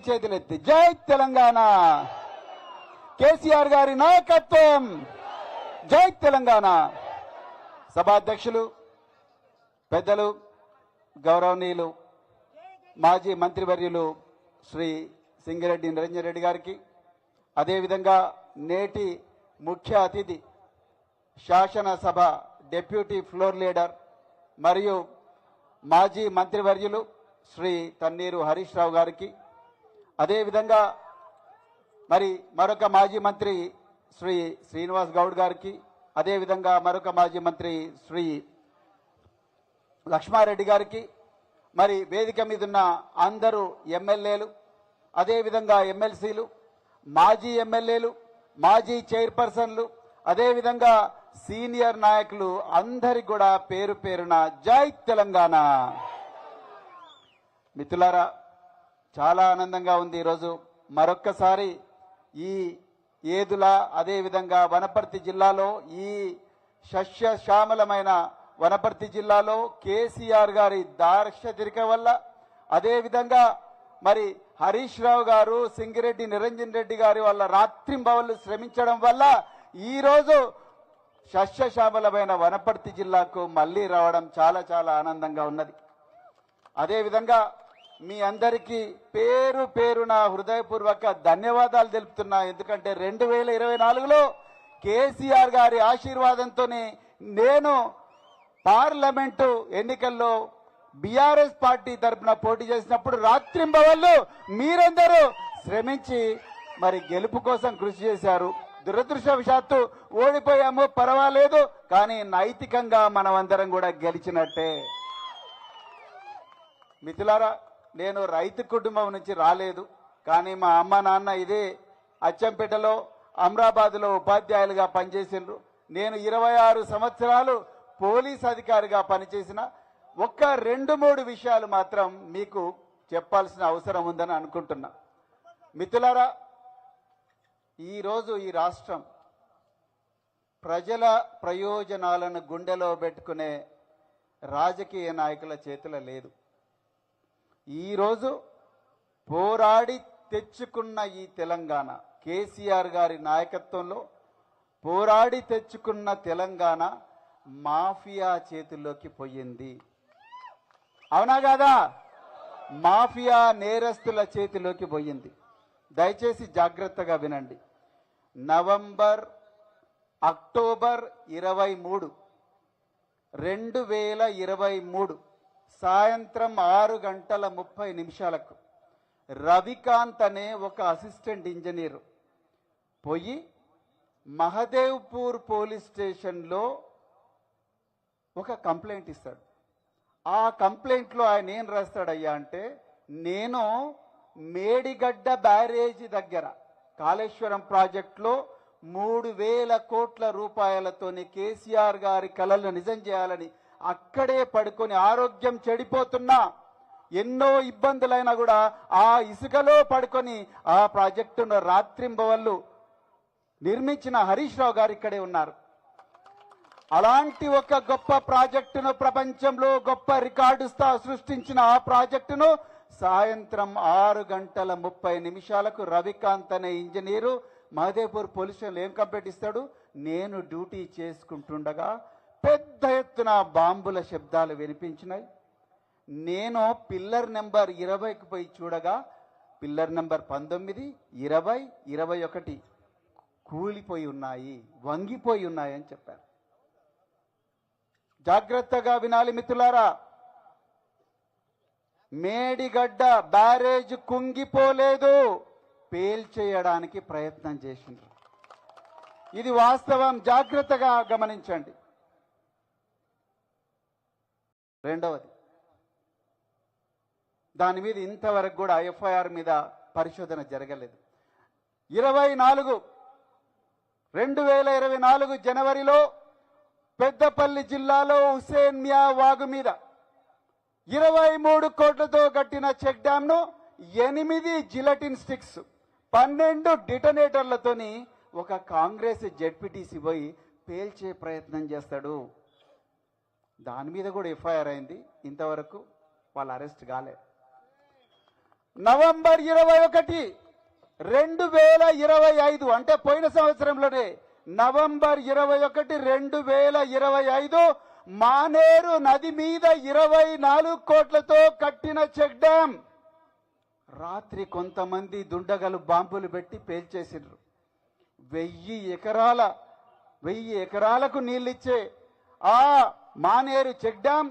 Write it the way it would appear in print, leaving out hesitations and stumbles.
చేతులెత్తి జై తెలంగాణ, కేసీఆర్ గారి నాయకత్వం, జై తెలంగాణ. సభాధ్యక్షులు పెద్దలు గౌరవనీయులు మాజీ మంత్రివర్యులు శ్రీ సింగిరెడ్డి నిరంజన్ రెడ్డి గారికి, అదేవిధంగా నేటి ముఖ్య అతిథి శాసనసభ డిప్యూటీ ఫ్లోర్ లీడర్ మరియు మాజీ మంత్రివర్యులు శ్రీ తన్నీరు హరీష్ రావు గారికి, అదేవిధంగా మరొక మాజీ మంత్రి శ్రీ శ్రీనివాస్ గౌడ్ గారికి, అదేవిధంగా మరొక మాజీ మంత్రి శ్రీ లక్ష్మారెడ్డి గారికి, వేదిక మీద ఉన్న అందరూ ఎమ్మెల్యేలు, అదేవిధంగా ఎమ్మెల్సీలు, మాజీ ఎమ్మెల్యేలు, మాజీ చైర్పర్సన్లు, అదేవిధంగా సీనియర్ నాయకులు అందరికి కూడా పేరు పేరున జై తెలంగాణ. మిత్రులారా, చాలా ఆనందంగా ఉంది ఈరోజు మరొక్కసారి ఈ ఏదుల అదేవిధంగా వనపర్తి జిల్లాలో, ఈ సస్యశ్యామలమైన వనపర్తి జిల్లాలో కేసీఆర్ గారి దార్శనికత వల్ల, అదేవిధంగా హరీష్ రావు గారు, సింగిరెడ్డి నిరంజన్ రెడ్డి గారి వాళ్ళ రాత్రింబవళ్లు శ్రమించడం వల్ల ఈరోజు సస్యశ్యామలమైన వనపర్తి జిల్లాకు మళ్లీ రావడం చాలా చాలా ఆనందంగా ఉన్నది. అదేవిధంగా మీ అందరికీ పేరు పేరున హృదయపూర్వక ధన్యవాదాలు తెలుపుతున్నా. ఎందుకంటే 2024లో కేసీఆర్ గారి ఆశీర్వాదంతోనే నేను పార్లమెంటు ఎన్నికల్లో బీఆర్ఎస్ పార్టీ తరఫున పోటీ చేసినప్పుడు రాత్రింబవళ్లు మీరందరూ శ్రమించి గెలుపు కోసం కృషి చేశారు. దురదృష్టవశాత్తు ఓడిపోయాము, పర్వాలేదు, కానీ నైతికంగా మనమందరం కూడా గెలిచినట్టే. మిత్రులారా, నేను రైతు కుటుంబం నుంచి రాలేదు, కానీ మా అమ్మ నాన్న ఇదే అచ్చంపేటలో అమ్రాబాద్లో ఉపాధ్యాయులుగా పనిచేసిండ్రు. నేను 26 సంవత్సరాలు పోలీస్ అధికారిగా పనిచేసిన ఒక్క 2-3 విషయాలు మాత్రం మీకు చెప్పాల్సిన అవసరం ఉందని అనుకుంటున్నా. మిత్రులారా, ఈరోజు ఈ రాష్ట్రం ప్రజల ప్రయోజనాలను గుండెలో పెట్టుకునే రాజకీయ నాయకుల చేతిలో లేదు. ఈరోజు పోరాడి తెచ్చుకున్న ఈ తెలంగాణ, కేసీఆర్ గారి నాయకత్వంలో పోరాడి తెచ్చుకున్న తెలంగాణ మాఫియా చేతుల్లోకి పోయింది. అవునా కాదా? మాఫియా నేరస్తుల చేతిలోకి పోయింది. దయచేసి జాగ్రత్తగా వినండి. అక్టోబర్ 23, 2023 సాయంత్రం 6:30 రవికాంత్ అనే ఒక అసిస్టెంట్ ఇంజనీర్ పోయి మహదేవ్పూర్ పోలీస్ స్టేషన్లో ఒక కంప్లైంట్ ఇస్తాడు. ఆ కంప్లైంట్లో ఆయన ఏం రాస్తాడయ్యా అంటే, నేను మేడిగడ్డ బ్యారేజీ దగ్గర కాళేశ్వరం ప్రాజెక్టులో 3,000 కోట్ల రూపాయలతోని కేసీఆర్ గారి కలలను నిజం చేయాలని అక్కడే పడుకొని ఆరోగ్యం చెడిపోతున్నా, ఎన్నో ఇబ్బందులైనా కూడా ఆ ఇసుకలో పడుకొని ఆ ప్రాజెక్టును రాత్రింబవళ్లు నిర్మించిన హరీష్ రావు గారు ఇక్కడే ఉన్నారు. అలాంటి ఒక గొప్ప ప్రాజెక్టును, ప్రపంచంలో గొప్ప రికార్డు సృష్టించిన ఆ ప్రాజెక్టును సాయంత్రం 6:30 రవికాంత్ అనే ఇంజనీరు మహదేవ్పూర్ పోలీస్ స్టేషన్లో ఏం కంప్లైంట్ ఇస్తాడు, నేను డ్యూటీ చేసుకుంటుండగా పెద్ద ఎత్తున బాంబుల శబ్దాలు వినిపించినాయి. నేను పిల్లర్ నెంబర్ 20కి పోయి చూడగా పిల్లర్ నెంబర్ 19, 20, 21 కూలిపోయి ఉన్నాయి, వంగిపోయి ఉన్నాయి అని చెప్పారు. జాగ్రత్తగా వినాలి మిత్రులారా. మేడిగడ్డ బ్యారేజ్ కుంగిపోలేదు, పేల్చేయడానికి ప్రయత్నం చేసిండ్రు. ఇది వాస్తవం, జాగ్రత్తగా గమనించండి. రెండవది, దాని మీద ఇంతవరకు కూడా ఎఫ్ఐఆర్ మీద పరిశోధన జరగలేదు. 2024 జనవరిలో పెద్దపల్లి జిల్లాలో హుసేన్ మియా వాగు మీద 23 కోట్లతో కట్టిన చెక్ డ్యాంను 8 జిలటిన్ స్టిక్స్ 12 డిటనేటర్లతోని ఒక కాంగ్రెస్ జెడ్పీటీసీ పోయి పేల్చే ప్రయత్నం చేస్తాడు. దాని మీద కూడా ఎఫ్ఐఆర్ అయింది, ఇంతవరకు వాళ్ళు అరెస్ట్ కాలే. నవంబర్ 21, 2025 అంటే పోయిన సంవత్సరంలోనే నవంబర్ 21, 2025 మానేరు నది మీద 24 కోట్లతో కట్టిన చెక్ డ్యాం రాత్రి కొంతమంది దుండగలు బాంబులు పెట్టి పేల్చేసిండ్రు. 1000 ఎకరాలకు నీళ్ళిచ్చే ఆ మానేరు చెక్ డ్యాం